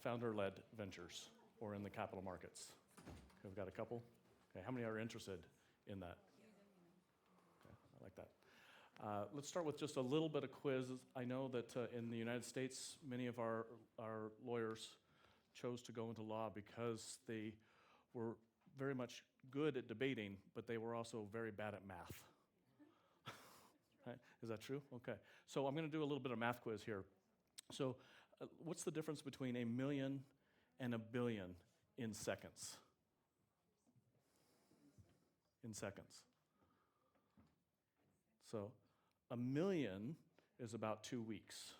founder-led ventures or in the capital markets? Okay, we've got a couple. Okay, how many are interested in that? Okay, I like that. Let's start with just a little bit of quiz. I know that in the United States, many of our lawyers chose to go into law because they were very much good at debating, but they were also very bad at math. Right? Is that true? Okay. So I'm going to do a little bit of math quiz here. So what's the difference between 1 million and 1 billion in seconds? In seconds. So 1 million is about 2 weeks.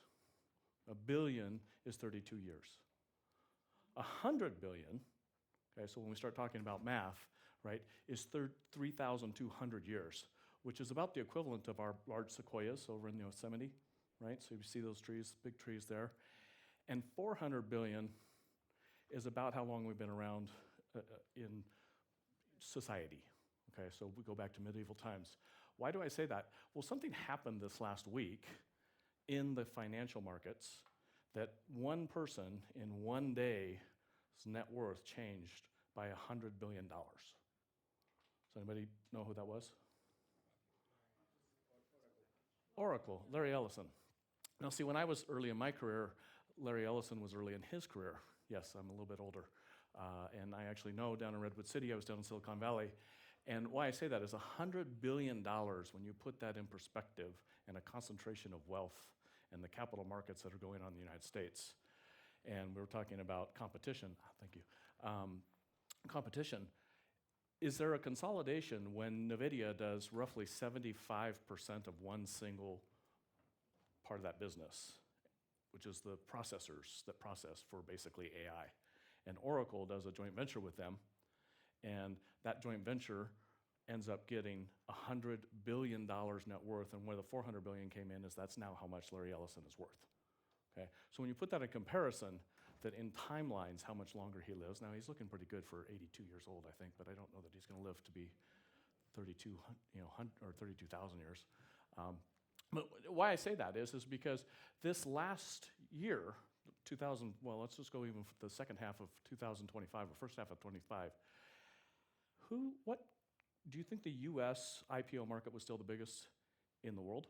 1 billion is 32 years. 100 billion, okay, so when we start talking about math, right, is 3,200 years, which is about the equivalent of our large sequoias over in Yosemite, right? So you see those trees, big trees there. And 400 billion is about how long we've been around in society. Okay, so we go back to medieval times. Why do I say that? Well, something happened this last week in the financial markets that one person in one day's net worth changed by $100 billion. Does anybody know who that was? Oracle, Larry Ellison. Now see, when I was early in my career, Larry Ellison was early in his career. Yes, I'm a little bit older. And I actually know down in Redwood City, I was down in Silicon Valley. And why I say that is $100 billion, when you put that in perspective, and a concentration of wealth and the capital markets that are going on in the United States. And we were talking about competition. Thank you. Competition. Is there a consolidation when NVIDIA does roughly 75% of one single part of that business, which is the processors that process for basically AI? And Oracle does a joint venture with them, and that joint venture ends up getting $100 billion net worth, and where the $400 billion came in is that's now how much Larry Ellison is worth. Okay? So when you put that in comparison, that in timelines, how much longer he lives, now he's looking pretty good for 82 years old, I think, but I don't know that he's going to live to be 32, or 32,000 years. But why I say that is because this last year, let's just go even for the second half of 2025 or first half of 25. What do you think the U.S. IPO market was still the biggest in the world?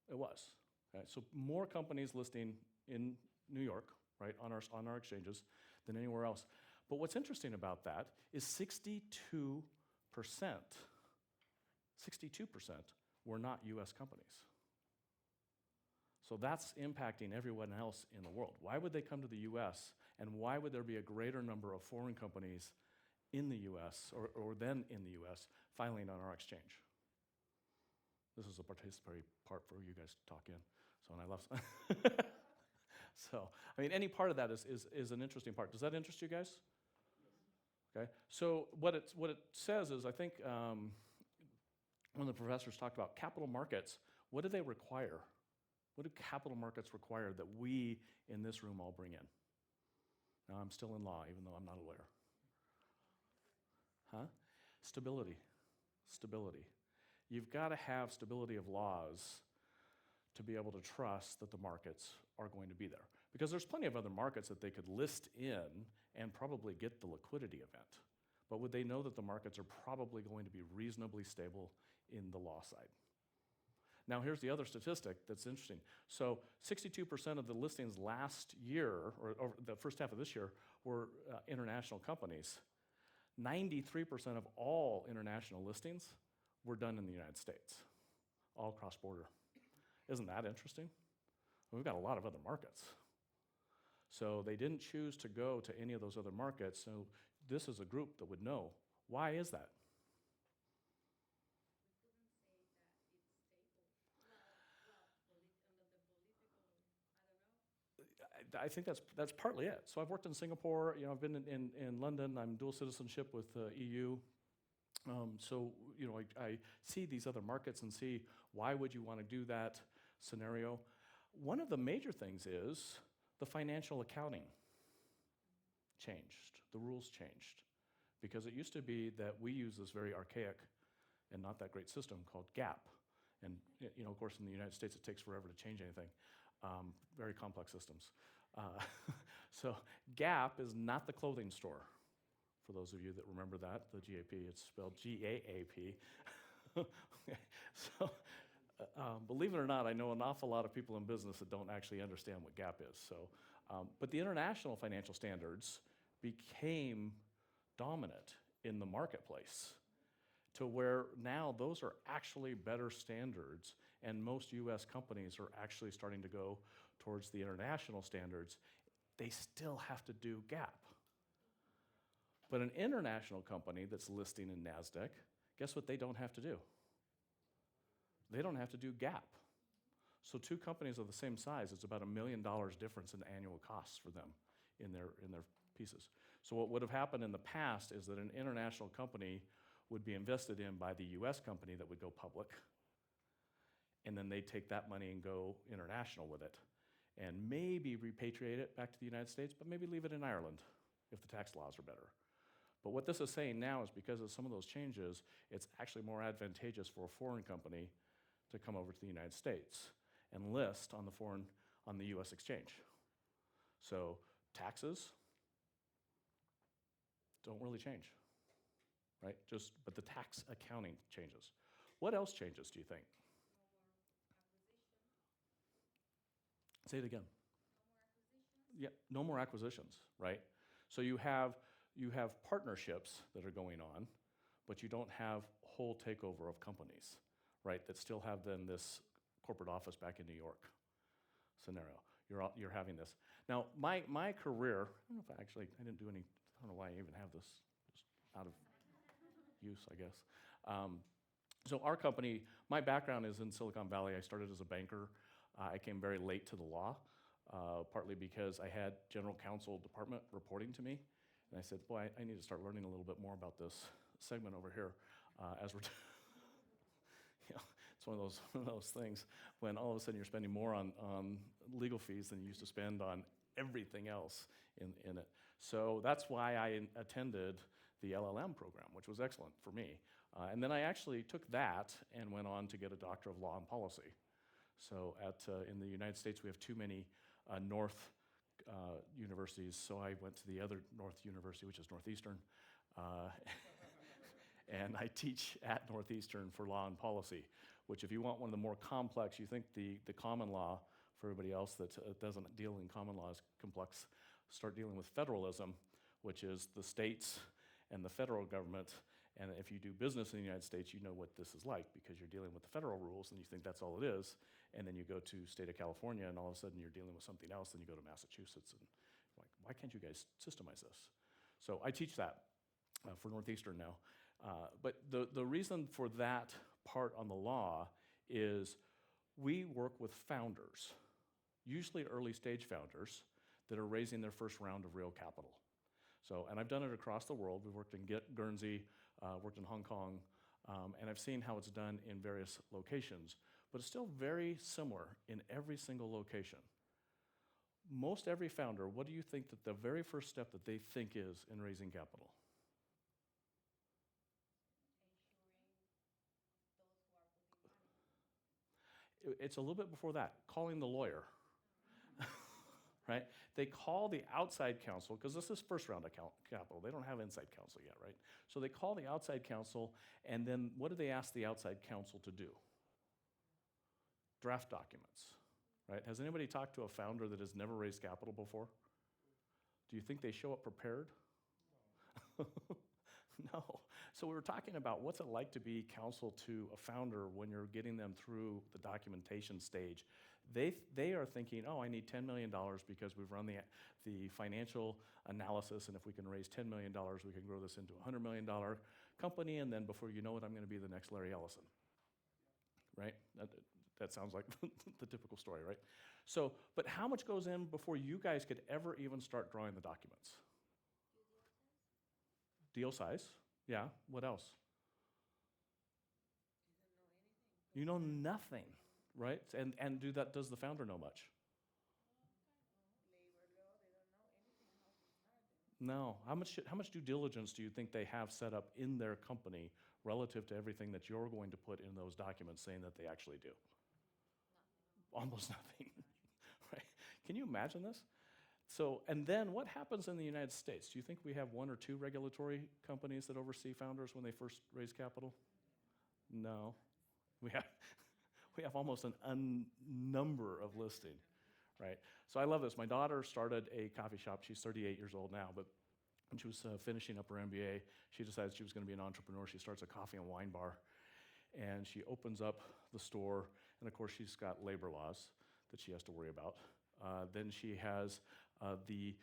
It was. Okay, so more companies listing in New York, right, on our exchanges than anywhere else. But what's interesting about that is 62% were not U.S. companies. So that's impacting everyone else in the world. Why would they come to the U.S., and why would there be a greater number of foreign companies in the U.S. or then in the U.S. filing on our exchange? This is a participatory part for you guys to talk in. So, and I love. So, I mean, any part of that is an interesting part. Does that interest you guys? Okay. So what it says is, I think one of the professors talked about capital markets. What do they require? What do capital markets require that we in this room all bring in? Now, I'm still in law, even though I'm not a lawyer. Stability. You've got to have stability of laws to be able to trust that the markets are going to be there. Because there's plenty of other markets that they could list in and probably get the liquidity event. But would they know that the markets are probably going to be reasonably stable in the law side? Now, here's the other statistic that's interesting. So 62% of the listings last year, or the first half of this year, were international companies. 93% of all international listings were done in the United States, all cross-border. Isn't that interesting? We've got a lot of other markets. So they didn't choose to go to any of those other markets, so this is a group that would know. Why is that? I think that's partly it. So I've worked in Singapore. I've been in London. I'm dual citizenship with the EU. So I see these other markets and see why would you want to do that scenario. One of the major things is the financial accounting changed. The rules changed because it used to be that we use this very archaic and not that great system called GAAP. And of course, in the United States, it takes forever to change anything. Very complex systems. So Gap is not the clothing store. For those of you that remember that, the GAP, it's spelled G-A-A-P. So, believe it or not, I know an awful lot of people in business that don't actually understand what Gap is. So, but the international financial standards became dominant in the marketplace to where now those are actually better standards, and most US companies are actually starting to go towards the international standards. They still have to do Gap. But an international company that's listing in NASDAQ, guess what they don't have to do? They don't have to do Gap. So two companies of the same size, it's about $1 million difference in annual costs for them in their pieces. So what would have happened in the past is that an international company would be invested in by the US company that would go public, and then they'd take that money and go international with it, and maybe repatriate it back to the United States, but maybe leave it in Ireland if the tax laws are better. But what this is saying now is because of some of those changes, it's actually more advantageous for a foreign company to come over to the United States and list on the US exchange. So taxes don't really change, right? But the tax accounting changes. What else changes, do you think? Say it again. Yeah, no more acquisitions, right? So you have partnerships that are going on, but you don't have whole takeover of companies, right? That still have then this corporate office back in New York scenario. You're having this. Now, my career, I don't know if I didn't do any, I don't know why I even have this, just out of use, I guess. So our company, my background is in Silicon Valley. I started as a banker. I came very late to the law, partly because I had general counsel department reporting to me. And I said, boy, I need to start learning a little bit more about this segment over here as we're it's one of those things when all of a sudden you're spending more on legal fees than you used to spend on everything else in it. So that's why I attended the LLM program, which was excellent for me. And then I actually took that and went on to get a Doctor of Law and Policy. So in the United States, we have too many North universities, so I went to the other North University, which is Northeastern. And I teach at Northeastern for law and policy, which if you want one of the more complex, you think the common law, for everybody else that doesn't deal in common law is complex, start dealing with federalism, which is the states and the federal government. And if you do business in the United States, you know what this is like because you're dealing with the federal rules and you think that's all it is. And then you go to state of California and all of a sudden you're dealing with something else. Then you go to Massachusetts and like, why can't you guys systemize this? So I teach that for Northeastern now. But the reason for that part on the law is we work with founders, usually early stage founders that are raising their first round of real capital. So, and I've done it across the world. We've worked in Guernsey, worked in Hong Kong, and I've seen how it's done in various locations, but it's still very similar in every single location. Most every founder, what do you think that the very first step that they think is in raising capital? It's a little bit before that, calling the lawyer, right? They call the outside counsel, because this is first round of capital. They don't have inside counsel yet, right? So they call the outside counsel, and then what do they ask the outside counsel to do? Draft documents, right? Has anybody talked to a founder that has never raised capital before? Do you think they show up prepared? No. So we were talking about what's it like to be counsel to a founder when you're getting them through the documentation stage. They are thinking, oh, I need $10 million because we've run the financial analysis, and if we can raise $10 million, we can grow this into a $100 million company, and then before you know it, I'm going to be the next Larry Ellison, right? That sounds like the typical story, right? So, but how much goes in before you guys could ever even start drawing the documents? Deal size, yeah. What else? You know nothing, right? And does the founder know much? No. How much due diligence do you think they have set up in their company relative to everything that you're going to put in those documents saying that they actually do? Almost nothing, right? Can you imagine this? So, and then what happens in the United States? Do you think we have one or two regulatory companies that oversee founders when they first raise capital? No. We have, we have almost an unnumber of listing, right? So I love this. My daughter started a coffee shop. She's 38 years old now, but when she was finishing up her MBA, she decided she was going to be an entrepreneur. She starts a coffee and wine bar, and she opens up the store, and of course she's got labor laws that she has to worry about. Then she has the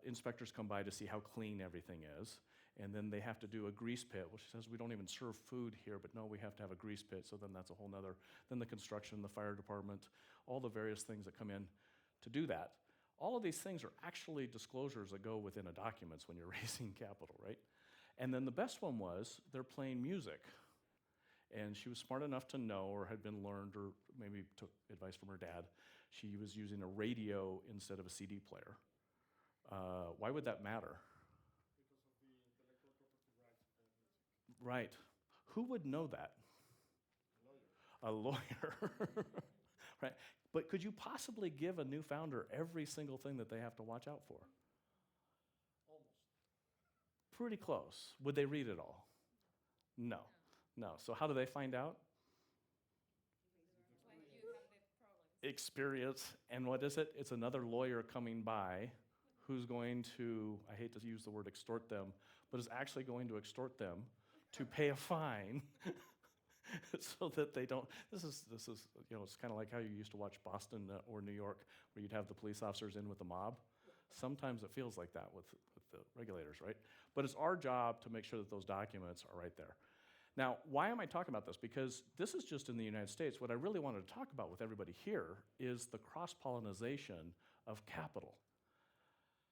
inspectors come by to see how clean everything is, and then they have to do a grease pit. Well, she says, we don't even serve food here, but no, we have to have a grease pit, so then that's a whole nother. Then the construction, the fire department, all the various things that come in to do that. All of these things are actually disclosures that go within a documents when you're raising capital, right? And then the best one was they're playing music. And she was smart enough to know, or had been learned, or maybe took advice from her dad. She was using a radio instead of a CD player. Why would that matter? Because of the intellectual property rights of music. Right. Who would know that? A lawyer. A lawyer. Right. But could you possibly give a new founder every single thing that they have to watch out for? Almost. Pretty close. Would they read it all? No. No. So how do they find out? When you have the problem. Experience. And what is it? It's another lawyer coming by who's going to, I hate to use the word extort them, but is actually going to extort them to pay a fine so that they don't, this is you know, it's kind of like how you used to watch Boston or New York, where you'd have the police officers in with the mob. Sometimes it feels like that with the regulators, right? But it's our job to make sure that those documents are right there. Now, why am I talking about this? Because this is just in the United States. What I really wanted to talk about with everybody here is the cross-pollinization of capital.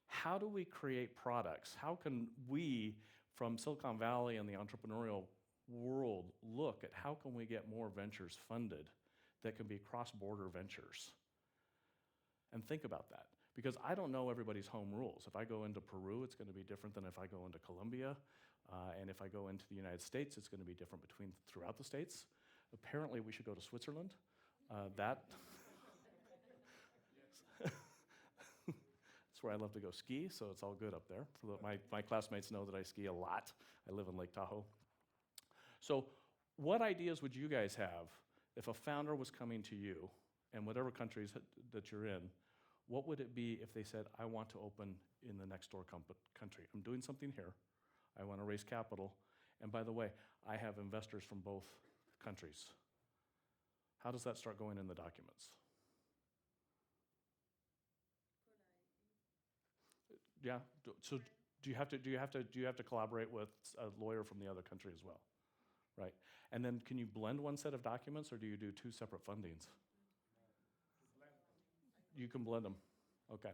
How do we create products? How can we, from Silicon Valley and the entrepreneurial world, look at how can we get more ventures funded that can be cross-border ventures? And think about that. Because I don't know everybody's home rules. If I go into Peru, it's going to be different than if I go into Colombia. And if I go into the United States, it's going to be different throughout the states. Apparently, we should go to Switzerland. That's where I love to go ski, so it's all good up there. My classmates know that I ski a lot. I live in Lake Tahoe. So what ideas would you guys have if a founder was coming to you, and whatever countries that you're in, what would it be if they said, I want to open in the next door country? I'm doing something here. I want to raise capital. And by the way, I have investors from both countries. How does that start going in the documents? Yeah. So do you have to collaborate with a lawyer from the other country as well? Right. And then can you blend one set of documents, or do you do two separate fundings? You can blend them. Okay.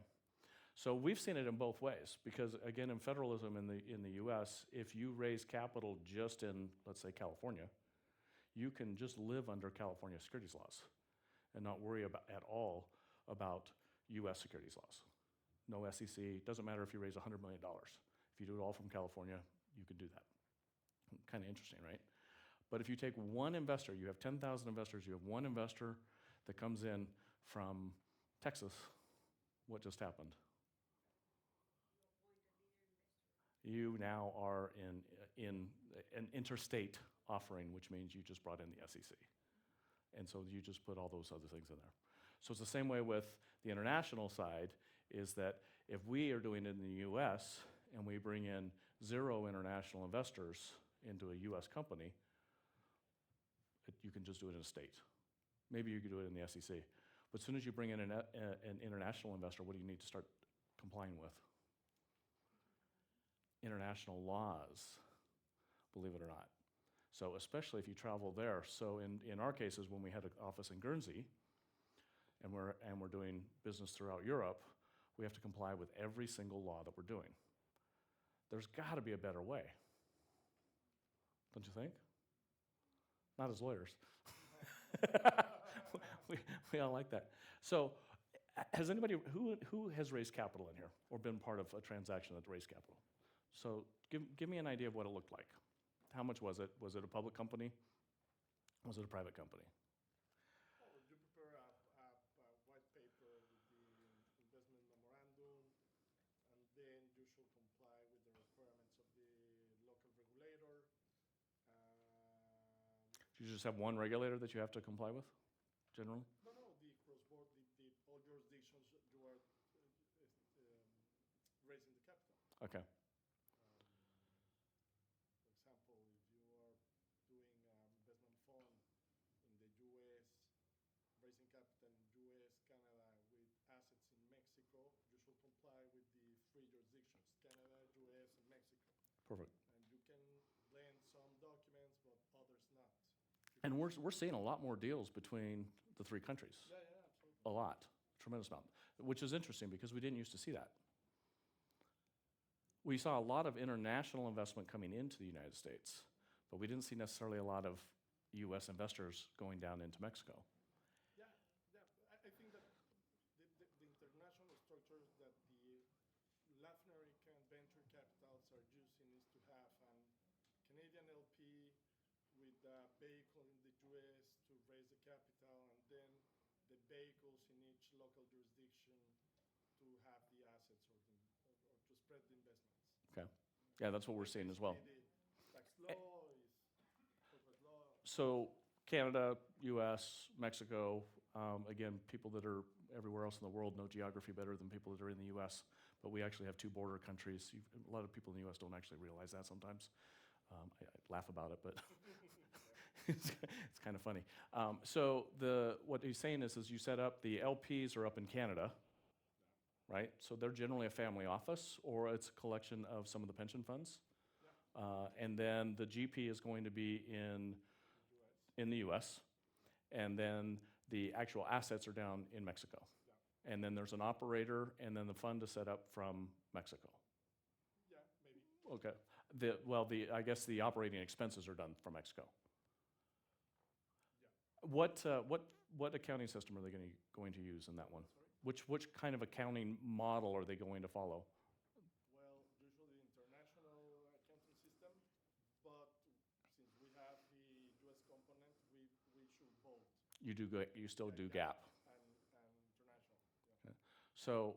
So we've seen it in both ways, because again, in federalism in the US, if you raise capital just in, let's say, California, you can just live under California securities laws and not worry at all about US securities laws. No SEC, doesn't matter if you raise $100 million. If you do it all from California, you can do that. Kind of interesting, right? But if you take one investor, you have 10,000 investors, you have one investor that comes in from Texas, what just happened? You now are in an interstate offering, which means you just brought in the SEC. And so you just put all those other things in there. So it's the same way with the international side, is that if we are doing it in the US and we bring in 0 international investors into a US company, you can just do it in a state. Maybe you could do it in the SEC. But as soon as you bring in an international investor, what do you need to start complying with? International laws, believe it or not. So especially if you travel there. So in our cases, when we had an office in Guernsey, and we're doing business throughout Europe, we have to comply with every single law that we're doing. There's got to be a better way, don't you think? Not as lawyers. we all like that. So has anybody, who has raised capital in here or been part of a transaction that raised capital? So give me an idea of what it looked like. How much was it? Was it a public company? Was it a private company? Oh, you prepare a white paper with the investment memorandum, You just have one regulator that you have to comply with, generally? No, the cross-border, all jurisdictions you are raising the capital. Okay. For example, if you are doing investment fund in the U.S., raising capital in U.S., Canada, with assets in Mexico, you should comply with the three jurisdictions, Canada, U.S., and Mexico. Perfect. And you can blend some documents, but others not. And we're seeing a lot more deals between the three countries. Yeah, absolutely. A lot, tremendous amount, which is interesting because we didn't used to see that. We saw a lot of international investment coming into the United States, but we didn't see necessarily a lot of U.S. investors going down into Mexico. Yeah. I think that the international structures that the Latin American venture capitals are using is to have a Canadian LP with a vehicle in the U.S. to raise the capital, and then the vehicles in each local jurisdiction to have the assets or to spread the investments. Okay. Yeah, that's what we're seeing as well. The tax law is corporate law. So Canada, U.S., Mexico, again, people that are everywhere else in the world know geography better than people that are in the U.S., but we actually have two border countries. A lot of people in the U.S. don't actually realize that sometimes. I laugh about it, but it's kind of funny. So what he's saying is you set up, the LPs are up in Canada, right? So they're generally a family office, or it's a collection of some of the pension funds. And then the GP is going to be in the US. And then the actual assets are down in Mexico. And then there's an operator, and then the fund is set up from Mexico. Yeah, maybe. Okay. I guess the operating expenses are done from Mexico. Yeah. What accounting system are they going to use in that one? Sorry? Which kind of accounting model are they going to follow? Well, usually international accounting system, but since we have the U.S. component, we should both. You still do GAAP. And international. Yeah. Okay. So,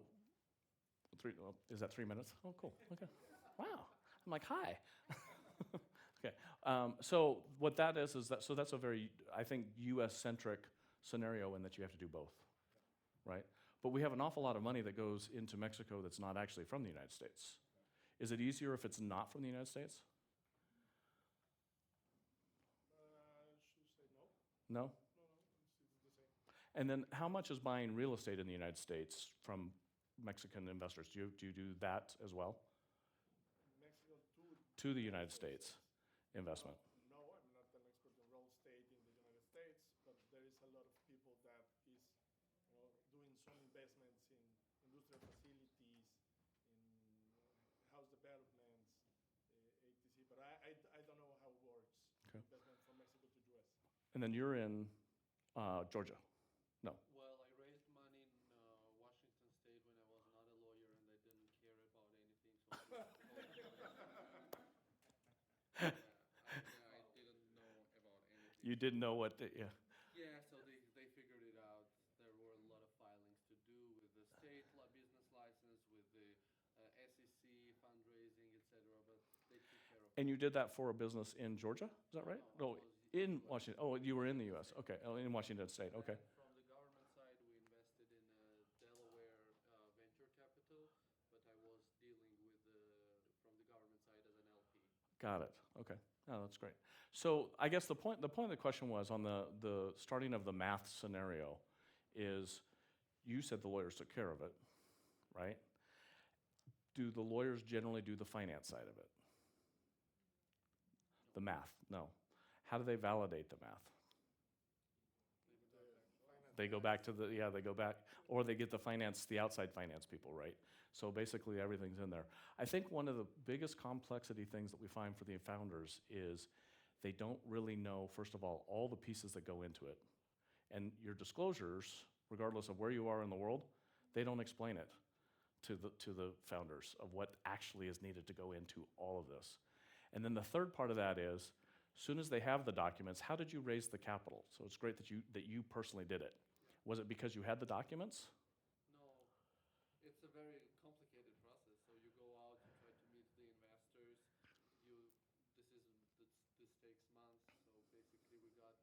is that 3 minutes? Oh, cool. Okay. Wow. I'm like, hi. Okay. So what that is that's a very, I think, U.S.-centric scenario in that you have to do both, right? But we have an awful lot of money that goes into Mexico that's not actually from the United States. Is it easier if it's not from the United States? Should say no. No? No, it's the same. And then how much is buying real estate in the United States from Mexican investors? Do you do that as well? Mexico To the United States investment. No, I'm not an expert in real estate in the United States, but there is a lot of people that is doing some investments in industrial facilities, in house developments, etc. But I don't know how it works. Okay. Investment from Mexico to U.S. And then you're in Georgia. No. Well, I raised money in Washington State when I was not a lawyer and I didn't care about anything. So I didn't know about anything. You didn't know what, yeah. Yeah, so they figured it out. There were a lot of filings to do with the state business license, with the SEC, fundraising, etc. But they took care of it. And you did that for a business in Georgia? Is that right? No, No, in Washington. Oh, you were in the U.S. Okay. Oh, in Washington State. Okay. From the government side, we invested in Delaware venture capital, but I was dealing with from the government side as an LP. Got it. Okay. Oh, that's great. So I guess the point of the question was on the starting of the math scenario is you said the lawyers took care of it, right? Do the lawyers generally do the finance side of it? The math? No. How do they validate the math? They go back to they go back, or they get the outside finance people, right? So basically everything's in there. I think one of the biggest complexity things that we find for the founders is they don't really know, first of all the pieces that go into it. And your disclosures, regardless of where you are in the world, they don't explain it to the founders of what actually is needed to go into all of this. And then the third part of that is, as soon as they have the documents, how did you raise the capital? So it's great that you personally did it. Was it because you had the documents? No, it's a very complicated process. So you go out, you try to meet the investors. This takes months. So basically, we got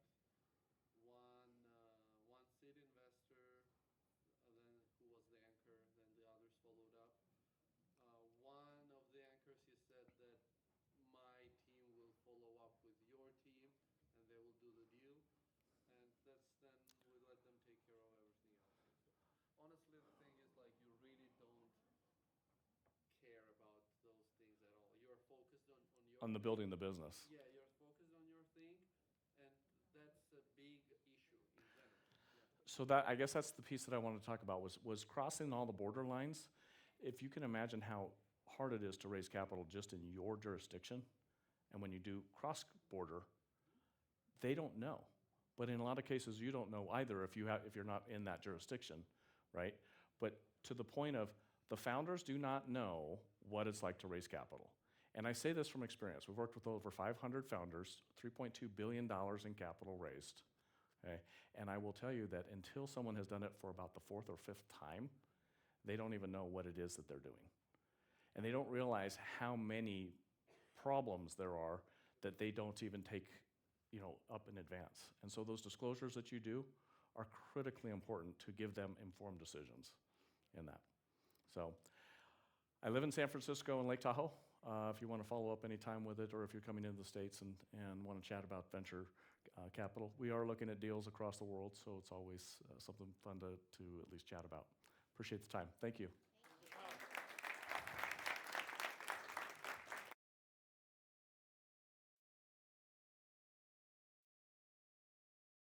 then we let them take care of everything else. Honestly, the thing is like you really don't care about those things at all. You're focused on your On the thing. building the business. Yeah, you're focused on your thing, and that's a big issue in general. Yeah. So that, I guess that's the piece that I wanted to talk about was crossing all the border lines. If you can imagine how hard it is to raise capital just in your jurisdiction, and when you do cross-border, they don't know. But in a lot of cases, you don't know either if you're not in that jurisdiction, right? But to the point of the founders do not know what it's like to raise capital. And I say this from experience. We've worked with over 500 founders, $3.2 billion in capital raised. Okay? And I will tell you that until someone has done it for about the fourth or fifth time, they don't even know what it is that they're doing. And they don't realize how many problems there are that they don't even take, up in advance. And so those disclosures that you do are critically important to give them informed decisions in that. So I live in San Francisco and Lake Tahoe. If you want to follow up anytime with it, or if you're coming into the States and want to chat about venture capital, we are looking at deals across the world, so it's always something fun to at least chat about. Appreciate the time. Thank you.